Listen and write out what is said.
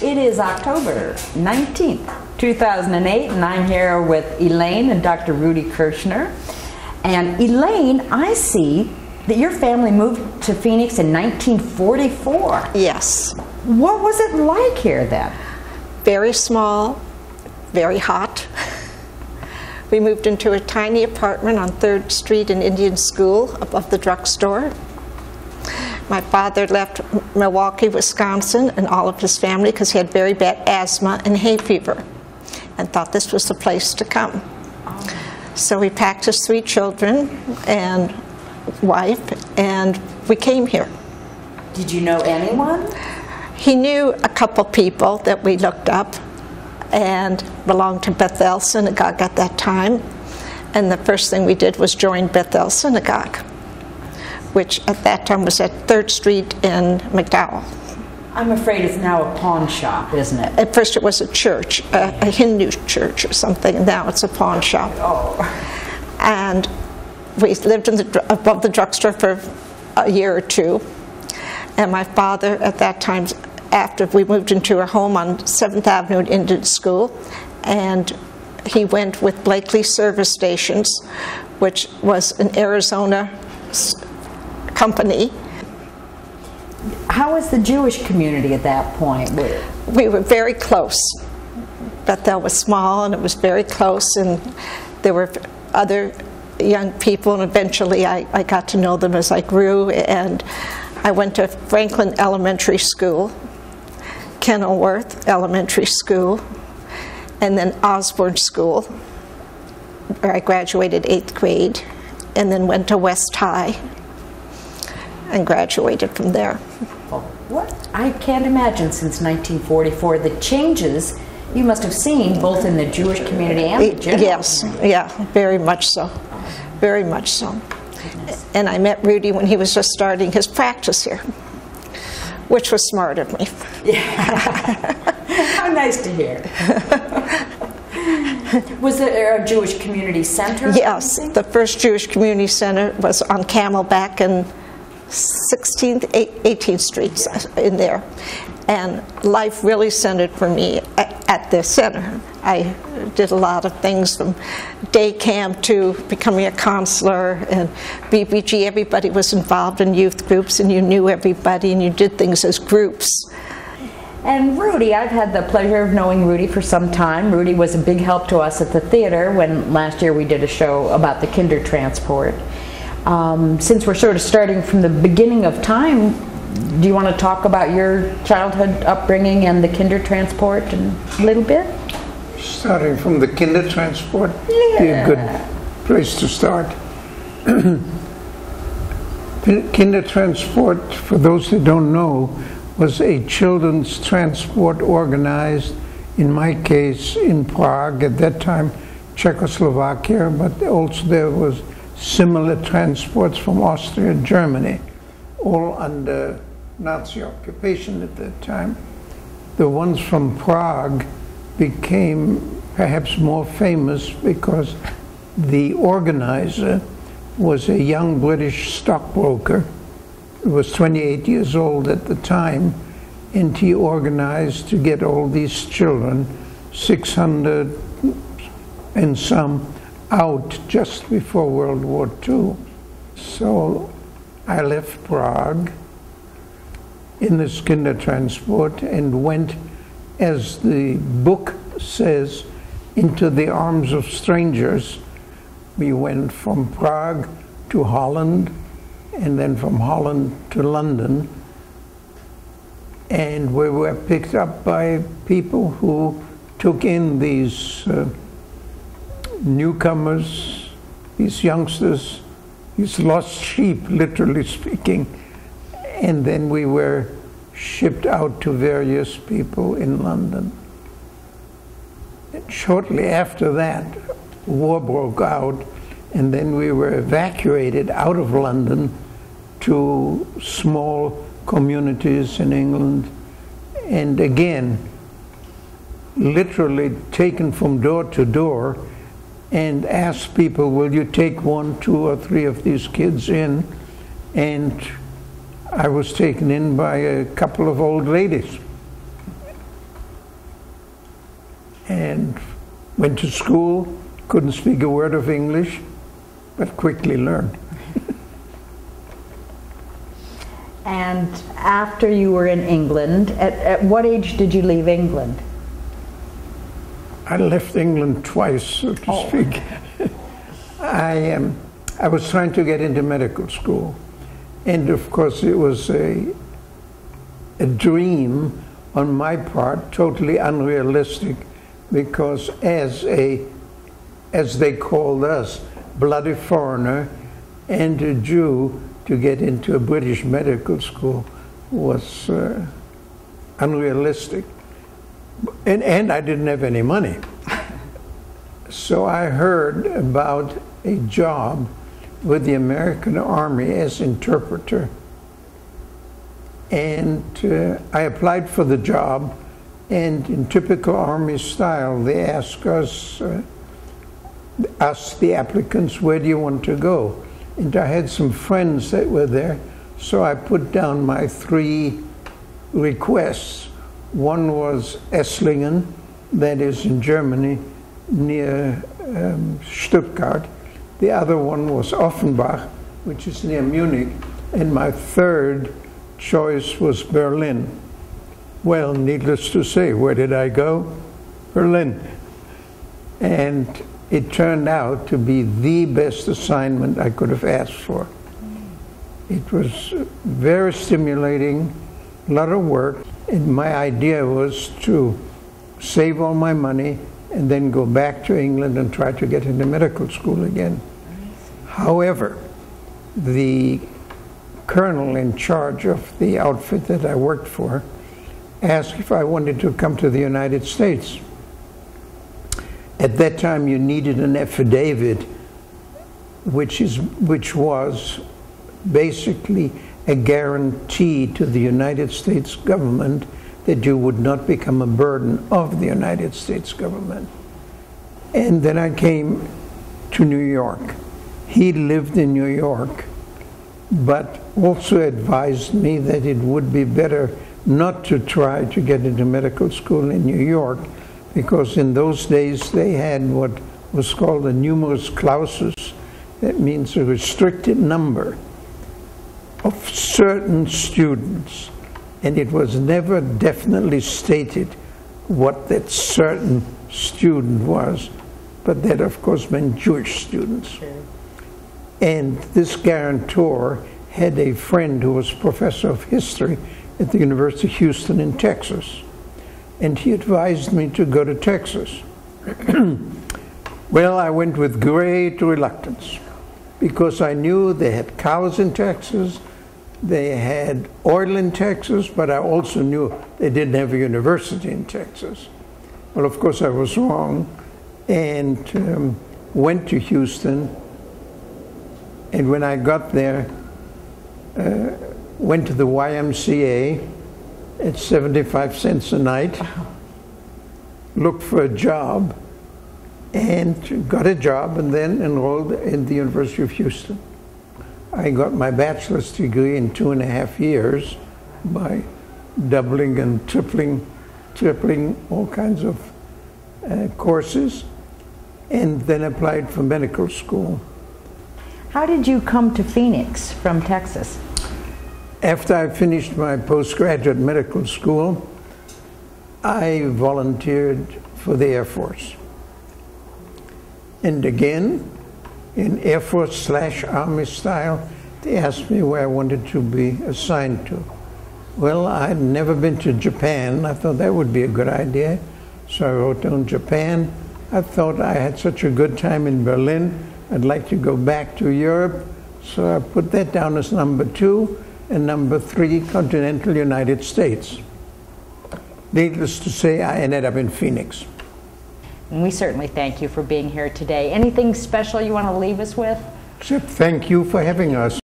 It is October 19th, 2008, and I'm here with Elaine and Dr. Rudy Kirschner. And Elaine, I see that your family moved to Phoenix in 1944. Yes. What was it like here then? Very small, very hot. We moved into a tiny apartment on 3rd Street in Indian School above the drugstore. My father left Milwaukee, Wisconsin, and all of his family because he had very bad asthma and hay fever and thought this was the place to come. So we packed his 3 children and wife, and we came here. Did you know anyone? He knew a couple people that we looked up and belonged to Bethel Synagogue at that time. And the first thing we did was join Bethel Synagogue, which at that time was at 3rd Street in McDowell. I'm afraid it's now a pawn shop, isn't it? At first it was a church, a Hindu church or something, and now it's a pawn shop. Oh. And we lived above the drugstore for a year or 2. And my father at that time, after we moved into a home on 7th Avenue at Indian School, and he went with Blakely Service Stations, which was an Arizona company. How was the Jewish community at that point? We were very close. Bethel was small and it was very close, and there were other young people, and eventually I got to know them as I grew. And I went to Franklin Elementary School, Kenilworth Elementary School, and then Osborne School, where I graduated 8th grade, and then went to West High and graduated from there. What? I can't imagine since 1944 the changes you must have seen both in the Jewish community and the general Yes, community. yeah, very much so, very much so. And I met Rudy when he was just starting his practice here, which was smart of me. Yeah. How nice to hear. Was there a Jewish community center? Yes, the first Jewish community center was on Camelback and 16th, 18th Streets in there. And life really centered for me at the center. I did a lot of things, from day camp to becoming a counselor, and BBG. Everybody was involved in youth groups, and you knew everybody, and you did things as groups. And Rudy, I've had the pleasure of knowing Rudy for some time. Rudy was a big help to us at the theater when last year we did a show about the kinder transport. Since we're sort of starting from the beginning of time, do you want to talk about your childhood upbringing and the kinder transport a little bit? Starting from the kinder transport, Yeah. be a good place to start. Kinder transport, for those that don't know, was a children's transport organized, in my case, in Prague, at that time Czechoslovakia, but also there was similar transports from Austria and Germany, all under Nazi occupation at that time. The ones from Prague became perhaps more famous because the organizer was a young British stockbroker. He was 28 years old at the time, and he organized to get all these children, 600 and some, out just before World War II. So I left Prague in this kinder transport and went, as the book says, into the arms of strangers. We went from Prague to Holland, and then from Holland to London, and we were picked up by people who took in these newcomers, these youngsters, these lost sheep, literally speaking, and then we were shipped out to various people in London. And shortly after that, war broke out, and then we were evacuated out of London to small communities in England, and again, literally taken from door to door and asked people, will you take 1, 2, or 3 of these kids in? And I was taken in by a couple of old ladies. and went to school, couldn't speak a word of English, but quickly learned. And after you were in England, at what age did you leave England? I left England twice, so to speak. I was trying to get into medical school, and of course it was a dream on my part, totally unrealistic, because as they called us, bloody foreigner and a Jew, to get into a British medical school was unrealistic. And I didn't have any money. So I heard about a job with the American Army as interpreter. And I applied for the job, and in typical Army style, they asked us, the applicants, where do you want to go? And I had some friends that were there, so I put down my 3 requests. One was Esslingen, that is in Germany, near Stuttgart. The other one was Offenbach, which is near Munich. And my 3rd choice was Berlin. Well, needless to say, where did I go? Berlin. And it turned out to be the best assignment I could have asked for. It was very stimulating, a lot of work, and my idea was to save all my money and then go back to England and try to get into medical school again. However, the colonel in charge of the outfit that I worked for asked if I wanted to come to the United States. At that time, you needed an affidavit, which was basically a guarantee to the United States government that you would not become a burden of the United States government. And then I came to New York. He lived in New York, but also advised me that it would be better not to try to get into medical school in New York, because in those days they had what was called a numerus clausus. That means a restricted number of certain students, and it was never definitely stated what that certain student was, but that of course meant Jewish students. Sure. And this guarantor had a friend who was professor of history at the University of Houston in Texas, and he advised me to go to Texas. Well, I went with great reluctance, because I knew they had cows in Texas, they had oil in Texas, but I also knew they didn't have a university in Texas. Well, of course I was wrong, and went to Houston, and when I got there, went to the YMCA at 75 cents a night, looked for a job, and got a job, and then enrolled in the University of Houston. I got my bachelor's degree in 2.5 years by doubling and tripling all kinds of courses, and then applied for medical school. How did you come to Phoenix from Texas? After I finished my postgraduate medical school, I volunteered for the Air Force. And again, in Air Force / Army style, they asked me where I wanted to be assigned to. Well, I'd never been to Japan. I thought that would be a good idea. So I wrote down Japan. I thought I had such a good time in Berlin, I'd like to go back to Europe. So I put that down as number 2, and number 3, continental United States. Needless to say, I ended up in Phoenix. And we certainly thank you for being here today. Anything special you want to leave us with? Except thank you for having us.